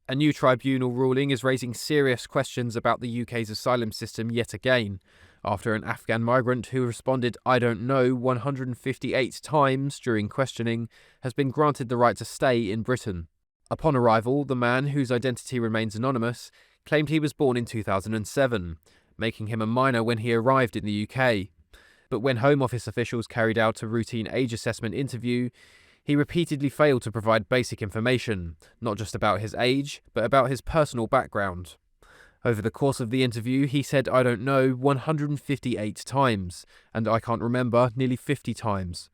A new tribunal ruling is raising serious questions about the UK's asylum system yet again, after an Afghan migrant who responded "I don't know" 158 times during questioning has been granted the right to stay in Britain. Upon arrival, the man, whose identity remains anonymous, claimed he was born in 2007, making him a minor when he arrived in the UK. But when Home Office officials carried out a routine age assessment interview, he repeatedly failed to provide basic information, not just about his age, but about his personal background. Over the course of the interview, he said "I don't know" 158 times, and "I can't remember" nearly 50 times.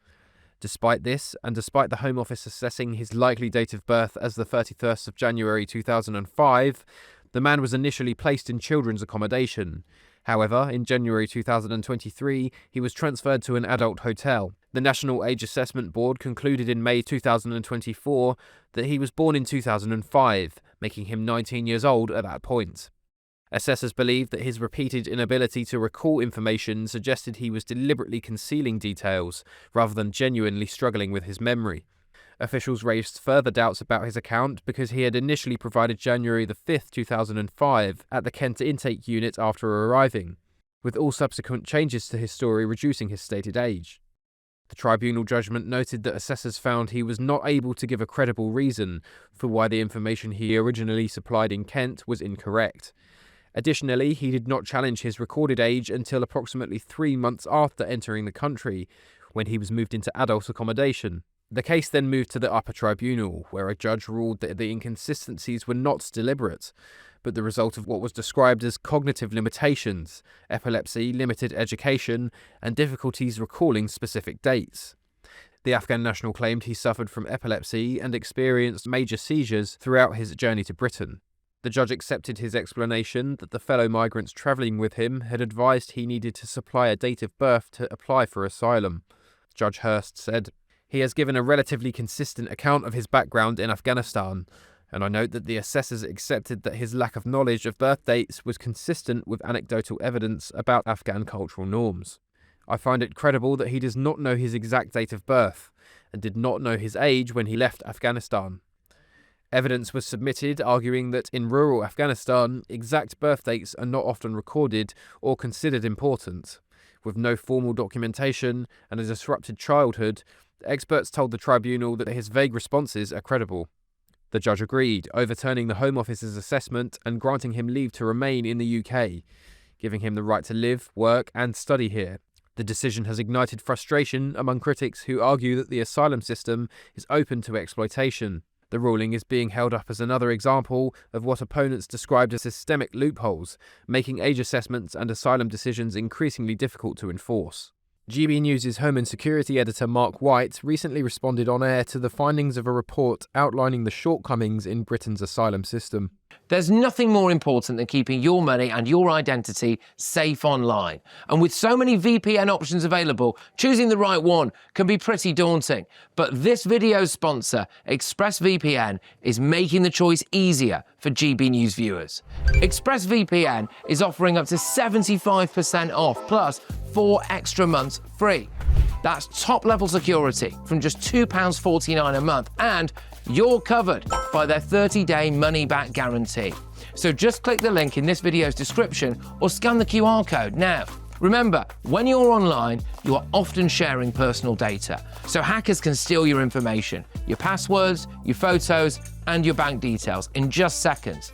Despite this, and despite the Home Office assessing his likely date of birth as the 31st of January 2005, the man was initially placed in children's accommodation. However, in January 2023, he was transferred to an adult hotel. The National Age Assessment Board concluded in May 2024 that he was born in 2005, making him 19 years old at that point. Assessors believe that his repeated inability to recall information suggested he was deliberately concealing details, rather than genuinely struggling with his memory. Officials raised further doubts about his account because he had initially provided January 5, 2005, at the Kent intake unit after arriving, with all subsequent changes to his story reducing his stated age. The tribunal judgment noted that assessors found he was not able to give a credible reason for why the information he originally supplied in Kent was incorrect. Additionally, he did not challenge his recorded age until approximately 3 months after entering the country, when he was moved into adult accommodation. The case then moved to the upper tribunal, where a judge ruled that the inconsistencies were not deliberate, but the result of what was described as cognitive limitations, epilepsy, limited education, and difficulties recalling specific dates. The Afghan national claimed he suffered from epilepsy and experienced major seizures throughout his journey to Britain. The judge accepted his explanation that the fellow migrants travelling with him had advised he needed to supply a date of birth to apply for asylum. Judge Hurst said, "He has given a relatively consistent account of his background in Afghanistan, and I note that the assessors accepted that his lack of knowledge of birth dates was consistent with anecdotal evidence about Afghan cultural norms. I find it credible that he does not know his exact date of birth, and did not know his age when he left Afghanistan." Evidence was submitted arguing that in rural Afghanistan, exact birth dates are not often recorded or considered important. With no formal documentation and a disrupted childhood, experts told the tribunal that his vague responses are credible. The judge agreed, overturning the Home Office's assessment and granting him leave to remain in the UK, giving him the right to live, work and study here. The decision has ignited frustration among critics who argue that the asylum system is open to exploitation. The ruling is being held up as another example of what opponents described as systemic loopholes, making age assessments and asylum decisions increasingly difficult to enforce. GB News' Home and Security editor Mark White recently responded on air to the findings of a report outlining the shortcomings in Britain's asylum system. There's nothing more important than keeping your money and your identity safe online. And with so many VPN options available, choosing the right one can be pretty daunting. But this video's sponsor, ExpressVPN, is making the choice easier for GB News viewers. ExpressVPN is offering up to 75% off, plus 4 extra months free. That's top-level security from just £2.49 a month, and you're covered by their 30-day money-back guarantee. So just click the link in this video's description or scan the QR code now. Remember, when you're online, you are often sharing personal data, so hackers can steal your information, your passwords, your photos, and your bank details in just seconds.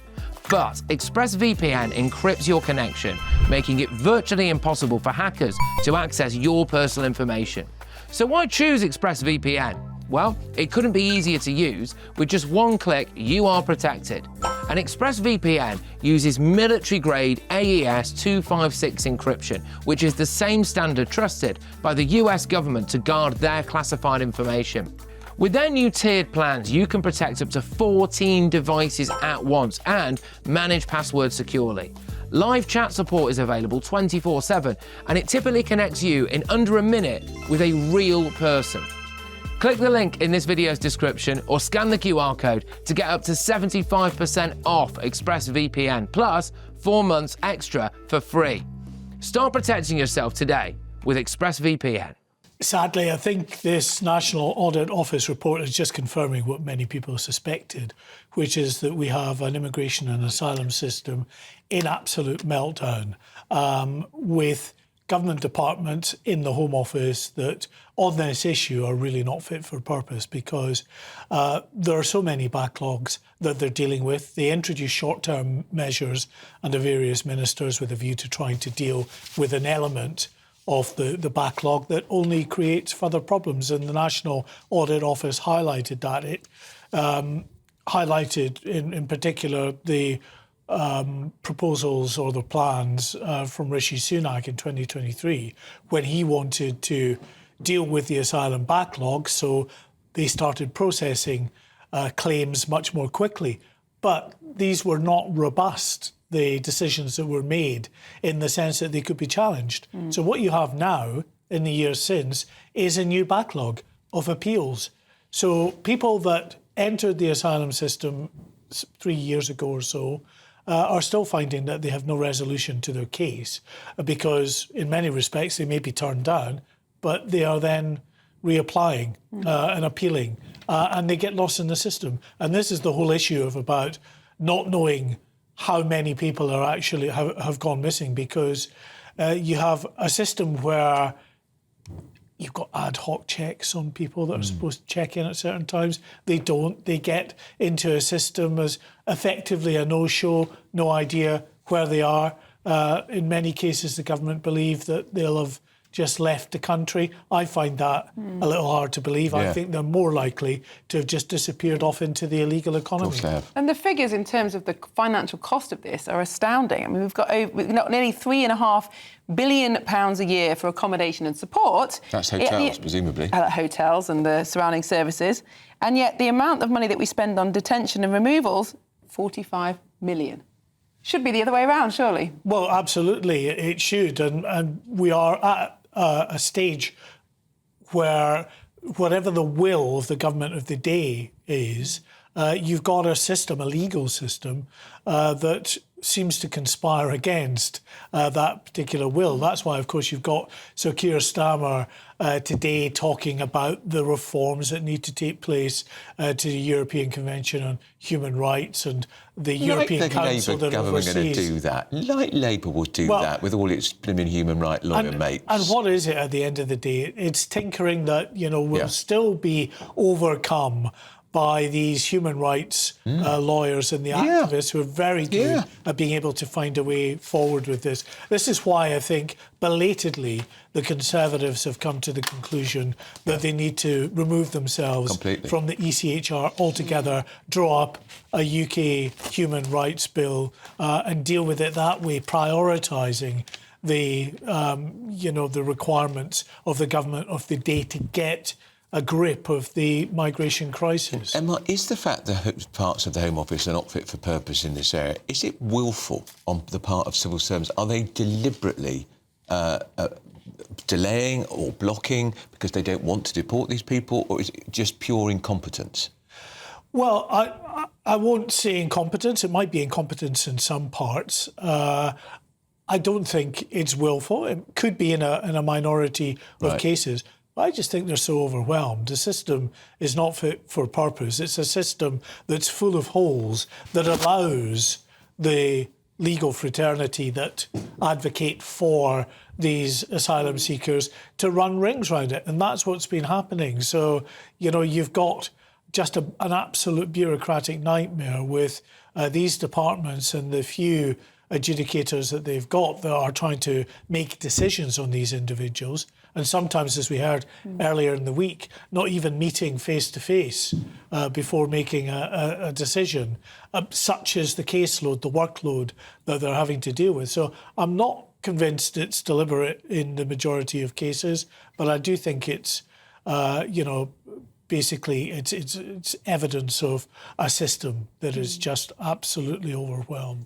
But ExpressVPN encrypts your connection, making it virtually impossible for hackers to access your personal information. So why choose ExpressVPN? Well, it couldn't be easier to use. With just one click, you are protected. And ExpressVPN uses military-grade AES 256 encryption, which is the same standard trusted by the US government to guard their classified information. With their new tiered plans, you can protect up to 14 devices at once and manage passwords securely. Live chat support is available 24/7, and it typically connects you in under a minute with a real person. Click the link in this video's description or scan the QR code to get up to 75% off ExpressVPN, plus 4 months extra for free. Start protecting yourself today with ExpressVPN. Sadly, I think this National Audit Office report is just confirming what many people suspected, which is that we have an immigration and asylum system in absolute meltdown, with government departments in the Home Office that on this issue are really not fit for purpose, because there are so many backlogs that they're dealing with. They introduce short-term measures under various ministers with a view to trying to deal with an element of the backlog that only creates further problems. And the National Audit Office highlighted that. It highlighted in particular the proposals or the plans from Rishi Sunak in 2023, when he wanted to deal with the asylum backlog. So they started processing claims much more quickly. But these were not robust, the decisions that were made, in the sense that they could be challenged. So what you have now, in the years since, is a new backlog of appeals. So people that entered the asylum system 3 years ago or so are still finding that they have no resolution to their case, because in many respects they may be turned down, but they are then reapplying and appealing, and they get lost in the system. And this is the whole issue of about not knowing how many people are actually have gone missing, because you have a system where you've got ad hoc checks on people that are supposed to check in at certain times. They don't. They get into a system as effectively a no-show, no idea where they are. In many cases, the government believe that they'll have just left the country. I find that a little hard to believe. I think they're more likely to have just disappeared off into the illegal economy. Of course they have. And the figures in terms of the financial cost of this are astounding. I mean, we've got nearly £3.5 billion a year for accommodation and support. That's hotels, presumably. Hotels and the surrounding services. And yet the amount of money that we spend on detention and removals, 45 million. Should be the other way around, surely. Well, absolutely, it should. And we are at a stage where whatever the will of the government of the day is, you've got a system, a legal system, that seems to conspire against that particular will. That's why, of course, you've got Sir Keir Starmer today talking about the reforms that need to take place to the European Convention on Human Rights and the European Council that oversees. Like the Labour government going to do that. Like Labour will do that with all its blimmin' human rights lawyer mates. And what is it at the end of the day? It's tinkering that, will still be overcome by these human rights lawyers and the activists who are very good at being able to find a way forward with this. This is why I think, belatedly, the Conservatives have come to the conclusion that they need to remove themselves from the ECHR altogether, draw up a UK human rights bill and deal with it that way, prioritising the, the requirements of the government of the day to get a grip of the migration crisis. Emma, is the fact that parts of the Home Office are not fit for purpose in this area, is it willful on the part of civil servants? Are they deliberately delaying or blocking because they don't want to deport these people, or is it just pure incompetence? Well, I won't say incompetence. It might be incompetence in some parts. I don't think it's willful. It could be in a minority of cases. I just think they're so overwhelmed. The system is not fit for purpose. It's a system that's full of holes that allows the legal fraternity that advocate for these asylum seekers to run rings around it. And that's what's been happening. So, you've got just an absolute bureaucratic nightmare with these departments and the few adjudicators that they've got that are trying to make decisions on these individuals. And sometimes, as we heard earlier in the week, not even meeting face-to-face before making a decision, such as the caseload, the workload that they're having to deal with. So I'm not convinced it's deliberate in the majority of cases, but I do think it's, basically it's evidence of a system that is just absolutely overwhelmed.